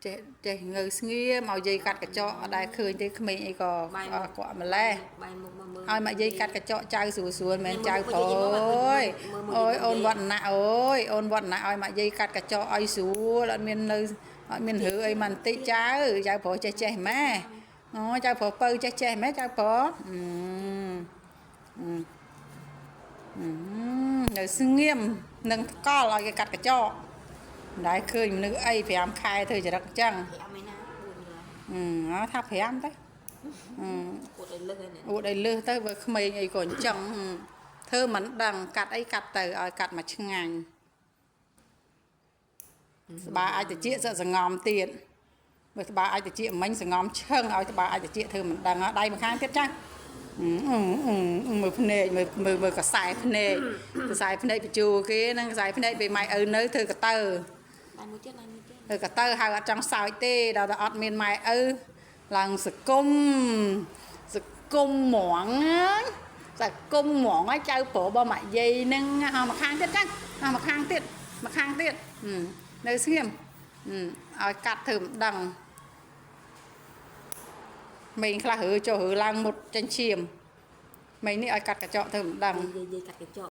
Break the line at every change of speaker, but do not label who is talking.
ចេះងើស្ងៀមឲ្យយាយកាត់កញ្ចក់អត់ដែលឃើញទេក្មេងអីក៏គាត់ម្លេះ
បាយមុខមកមើល
ឲ្យមកយាយកាត់កញ្ចក់ចៅស្រួលមែនចៅប្អូយអូយអូនវត្តណៈអូយអូនវត្តណៈឲ្យមកយាយកាត់កញ្ចក់ឲ្យស្រួលអត់មាននៅអត់មានរើអីមិនតិចចៅប្រុសចេះម៉ែអូចៅប្រុសពៅចេះម៉ែចៅប្រុសនៅស្ងៀមនឹងកលឲ្យគេកាត់កញ្ចក់មិនដែលឃើញមនុស្សអី5ខែធ្វើចរិតអញ្ចឹង
5ឯណា
ថា5ទៅអួតឲ្យលឺទៅបើក្មេងអីក៏អញ្ចឹងធ្វើមិនដឹងកាត់អីកាត់ទៅឲ្យកាត់មកឆ្ងាញ់ស្បាអាចតិចសងំទៀតបើស្បាអាចតិចមិញសងំឈឹងឲ្យស្បាអាចតិចធ្វើមិនដឹងដៃម្ខាងទៀតចាមើលភ្នែកមើលកសែភ្នែកបញ្ជូគេហ្នឹងកសែភ្នែកពេលម៉ែឪនៅធ្វើកតើ
ដៃមួយទៀត
ធ្វើកតើហៅអត់ចង់សើចទេដល់តែអត់មានម៉ែឪឡើងសកុំហ្មងសកុំហ្មងឲ្យចៅប្រុសរបស់ម៉ាក់យាយហ្នឹងឲ្យម្ខាងទៀតចាម្ខាងទៀតនៅស្ងៀមឲ្យកាត់ធ្វើមិនដឹងមេងខ្លះរើចុះរើឡើងមុតចាញ់ឈាមមេងនេះឲ្យកាត់កញ្ចក់ធ្វើមិនដឹង
យាយកាត់កញ្ចក់